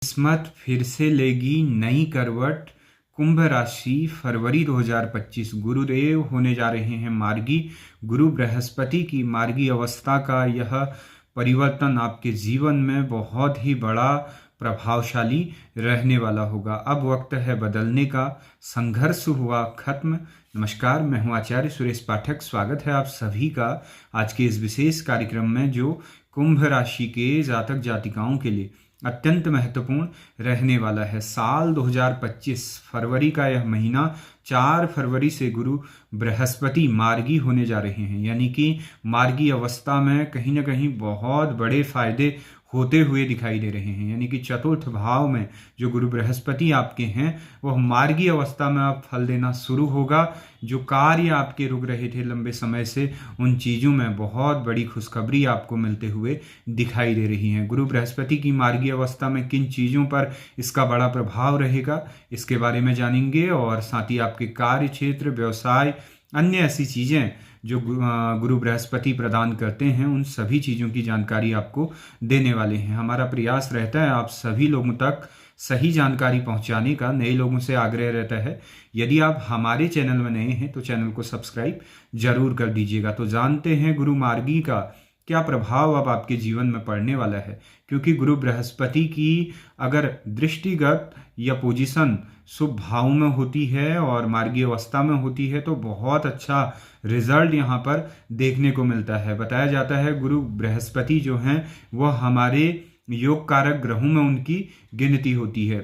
किस्मत फिर से लेगी नई करवट। कुंभ राशि फरवरी 2025। गुरुदेव होने जा रहे हैं मार्गी। गुरु बृहस्पति की मार्गी अवस्था का यह परिवर्तन आपके जीवन में बहुत ही बड़ा प्रभावशाली रहने वाला होगा। अब वक्त है बदलने का। संघर्ष हुआ खत्म। नमस्कार, मैं हूं आचार्य सुरेश पाठक। स्वागत है आप सभी का आज के इस विशेष कार्यक्रम में, जो कुंभ राशि के जातक जातिकाओं के लिए अत्यंत महत्वपूर्ण रहने वाला है। साल 2025 फरवरी का यह महीना 4 फरवरी से गुरु बृहस्पति मार्गी होने जा रहे हैं, यानी कि मार्गी अवस्था में कहीं ना कहीं बहुत बड़े फायदे होते हुए दिखाई दे रहे हैं। यानी कि चतुर्थ भाव में जो गुरु बृहस्पति आपके हैं वह मार्गी अवस्था में अब फल देना शुरू होगा। जो कार्य आपके रुक रहे थे लंबे समय से, उन चीज़ों में बहुत बड़ी खुशखबरी आपको मिलते हुए दिखाई दे रही है। गुरु बृहस्पति की मार्गी अवस्था में किन चीज़ों पर इसका बड़ा प्रभाव रहेगा, इसके बारे में जानेंगे। और साथ ही आपके कार्य क्षेत्र, व्यवसाय, अन्य ऐसी चीज़ें जो गुरु बृहस्पति प्रदान करते हैं, उन सभी चीज़ों की जानकारी आपको देने वाले हैं। हमारा प्रयास रहता है आप सभी लोगों तक सही जानकारी पहुंचाने का। नए लोगों से आग्रह रहता है, यदि आप हमारे चैनल में नए हैं तो चैनल को सब्सक्राइब जरूर कर दीजिएगा। तो जानते हैं गुरु मार्गी का क्या प्रभाव अब आपके जीवन में पड़ने वाला है। क्योंकि गुरु बृहस्पति की अगर दृष्टिगत या पोजीशन शुभ भाव में होती है और मार्गी अवस्था में होती है तो बहुत अच्छा रिजल्ट यहाँ पर देखने को मिलता है। बताया जाता है गुरु बृहस्पति जो हैं वह हमारे योग कारक ग्रहों में उनकी गिनती होती है।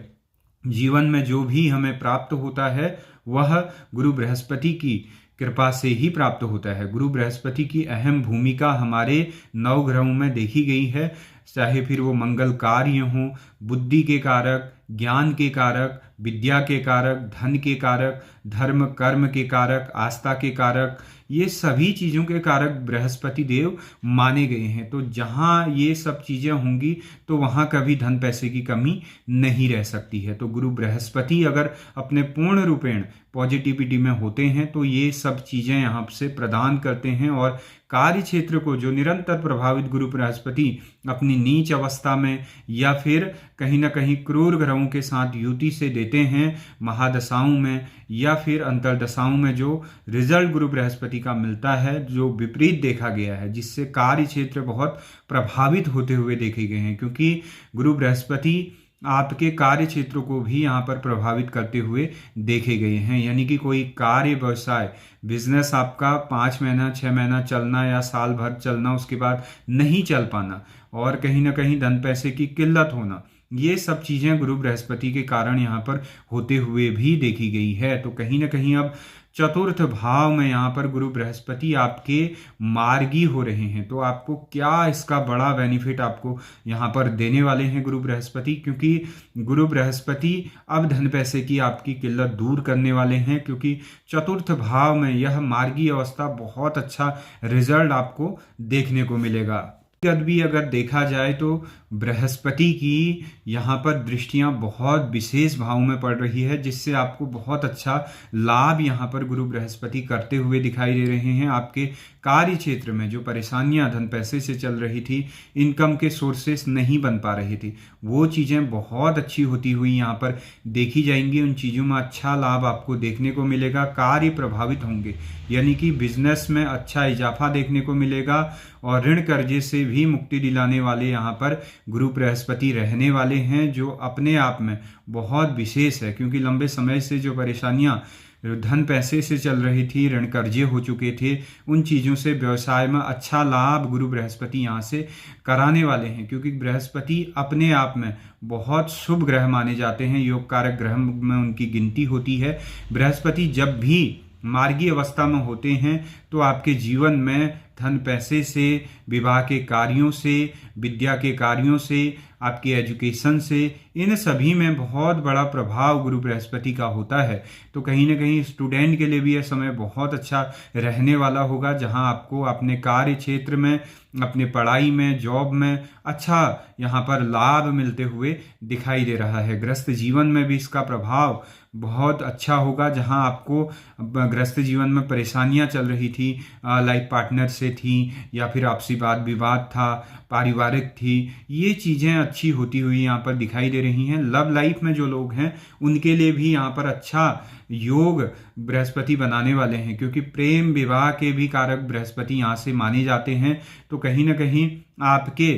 जीवन में जो भी हमें प्राप्त होता है वह गुरु बृहस्पति की कृपा से ही प्राप्त होता है। गुरु बृहस्पति की अहम भूमिका हमारे नवग्रहों में देखी गई है, चाहे फिर वो मंगल कार्य हों, बुद्धि के कारक, ज्ञान के कारक, विद्या के कारक, धन के कारक, धर्म कर्म के कारक, आस्था के कारक, ये सभी चीज़ों के कारक बृहस्पति देव माने गए हैं। तो जहाँ ये सब चीज़ें होंगी तो वहाँ कभी धन पैसे की कमी नहीं रह सकती है। तो गुरु बृहस्पति अगर अपने पूर्ण रूपेण पॉजिटिविटी में होते हैं तो ये सब चीज़ें यहाँ से प्रदान करते हैं। और कार्य क्षेत्र को जो निरंतर प्रभावित गुरु बृहस्पति अपनी नीच अवस्था में या फिर कहीं ना कहीं क्रूर ग्रहों के साथ युति से देते हैं, महादशाओं में या फिर अंतरदशाओं में जो रिजल्ट गुरु बृहस्पति का मिलता है, जो विपरीत देखा गया है, जिससे कार्य क्षेत्र बहुत प्रभावित होते हुए देखे गए हैं। क्योंकि गुरु बृहस्पति आपके कार्य क्षेत्रों को भी यहाँ पर प्रभावित करते हुए देखे गए हैं। यानी कि कोई कार्य, व्यवसाय, बिजनेस आपका 5 महीना 6 महीना चलना या साल भर चलना, उसके बाद नहीं चल पाना और कहीं ना कहीं धन पैसे की किल्लत होना, ये सब चीज़ें गुरु बृहस्पति के कारण यहाँ पर होते हुए भी देखी गई है। तो कहीं ना कहीं अब चतुर्थ भाव में यहाँ पर गुरु बृहस्पति आपके मार्गी हो रहे हैं। तो आपको क्या इसका बड़ा बेनिफिट आपको यहाँ पर देने वाले हैं गुरु बृहस्पति, क्योंकि गुरु बृहस्पति अब धन पैसे की आपकी किल्लत दूर करने वाले हैं। क्योंकि चतुर्थ भाव में यह मार्गी अवस्था बहुत अच्छा रिजल्ट आपको देखने को मिलेगा। भी अगर देखा जाए तो बृहस्पति की यहाँ पर दृष्टियां बहुत विशेष भाव में पड़ रही है, जिससे आपको बहुत अच्छा लाभ यहाँ पर गुरु बृहस्पति करते हुए दिखाई दे रहे हैं। आपके कार्य क्षेत्र में जो परेशानियां धन पैसे से चल रही थी, इनकम के सोर्सेस नहीं बन पा रहे थे, वो चीज़ें बहुत अच्छी होती हुई यहाँ पर देखी जाएंगी। उन चीज़ों में अच्छा लाभ आपको देखने को मिलेगा। कार्य प्रभावित होंगे, यानी कि बिजनेस में अच्छा इजाफा देखने को मिलेगा। और ऋण कर्जे से भी मुक्ति दिलाने वाले यहाँ पर गुरु बृहस्पति रहने वाले हैं, जो अपने आप में बहुत विशेष है। क्योंकि लंबे समय से जो परेशानियाँ धन पैसे से चल रही थी, ऋण कर्जे हो चुके थे, उन चीज़ों से व्यवसाय में अच्छा लाभ गुरु बृहस्पति यहाँ से कराने वाले हैं। क्योंकि बृहस्पति अपने आप में बहुत शुभ ग्रह माने जाते हैं, योग कारक ग्रह में उनकी गिनती होती है। बृहस्पति जब भी मार्गी अवस्था में होते हैं तो आपके जीवन में धन पैसे से, विवाह के कार्यों से, विद्या के कार्यों से, आपकी एजुकेशन से, इन सभी में बहुत बड़ा प्रभाव गुरु बृहस्पति का होता है। तो कहीं ना कहीं स्टूडेंट के लिए भी यह समय बहुत अच्छा रहने वाला होगा, जहां आपको अपने कार्य क्षेत्र में, अपने पढ़ाई में, जॉब में अच्छा यहाँ पर लाभ मिलते हुए दिखाई दे रहा है। गृहस्थ जीवन में भी इसका प्रभाव बहुत अच्छा होगा, जहां आपको गृहस्थ जीवन में परेशानियां चल रही थी लाइफ पार्टनर से समस्या थी या फिर आपसी वाद विवाद था, पारिवारिक थी, ये चीज़ें अच्छी होती हुई यहाँ पर दिखाई दे रही हैं। लव लाइफ में जो लोग हैं उनके लिए भी यहाँ पर अच्छा योग बृहस्पति बनाने वाले हैं, क्योंकि प्रेम विवाह के भी कारक बृहस्पति यहाँ से माने जाते हैं। तो कहीं ना कहीं आपके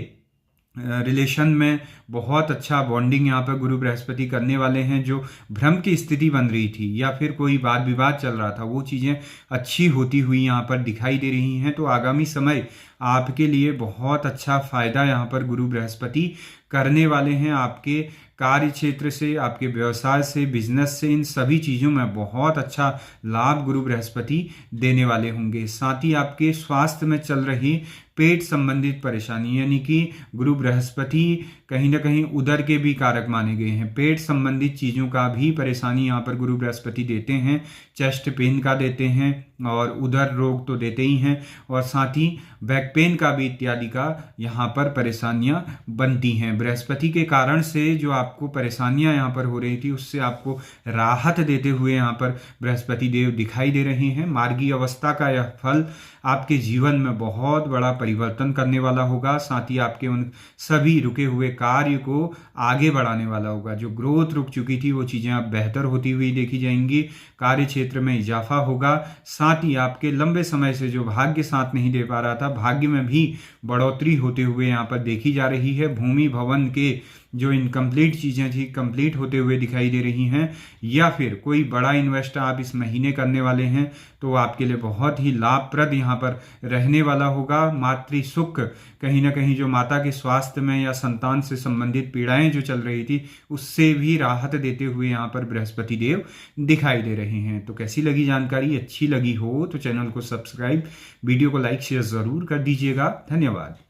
रिलेशन में बहुत अच्छा बॉन्डिंग यहाँ पर गुरु बृहस्पति करने वाले हैं। जो भ्रम की स्थिति बन रही थी या फिर कोई वाद विवाद चल रहा था, वो चीज़ें अच्छी होती हुई यहाँ पर दिखाई दे रही हैं। तो आगामी समय आपके लिए बहुत अच्छा फायदा यहाँ पर गुरु बृहस्पति करने वाले हैं। आपके कार्य क्षेत्र से, आपके व्यवसाय से, बिजनेस से, इन सभी चीज़ों में बहुत अच्छा लाभ गुरु बृहस्पति देने वाले होंगे। साथ ही आपके स्वास्थ्य में चल रही पेट संबंधित परेशानी, यानी कि गुरु बृहस्पति कहीं ना कहीं उदर के भी कारक माने गए हैं। पेट संबंधित चीज़ों का भी परेशानी यहाँ पर गुरु बृहस्पति देते हैं। चेस्ट पेन का देते हैं और उदर रोग तो देते ही हैं, और साथ ही बैक पेन का भी इत्यादि का यहाँ पर परेशानियाँ बनती हैं। बृहस्पति के कारण से जो आपको परेशानियाँ यहाँ पर हो रही थी, उससे आपको राहत देते हुए यहाँ पर बृहस्पति देव दिखाई दे रहे हैं। मार्गी अवस्था का यह फल आपके जीवन में बहुत बड़ा परिवर्तन करने वाला होगा। साथ ही आपके उन सभी रुके हुए कार्य को आगे बढ़ाने वाला होगा। जो ग्रोथ रुक चुकी थी वो चीज़ें अब बेहतर होती हुई देखी जाएंगी। कार्य क्षेत्र में इजाफा होगा। साथ ही आपके लंबे समय से जो भाग्य साथ नहीं दे पा रहा था, भाग्य में भी बढ़ोतरी होते हुए यहाँ पर देखी जा रही है। भूमि भवन के जो इनकम्प्लीट चीज़ें थी कंप्लीट होते हुए दिखाई दे रही हैं, या फिर कोई बड़ा इन्वेस्ट आप इस महीने करने वाले हैं तो आपके लिए बहुत ही लाभप्रद यहाँ पर रहने वाला होगा। मातृ सुख, कहीं ना कहीं जो माता के स्वास्थ्य में या संतान से संबंधित पीड़ाएं जो चल रही थी, उससे भी राहत देते हुए यहाँ पर बृहस्पति देव दिखाई दे रहे हैं। तो कैसी लगी जानकारी? अच्छी लगी हो तो चैनल को सब्सक्राइब, वीडियो को लाइक शेयर ज़रूर कर दीजिएगा। धन्यवाद।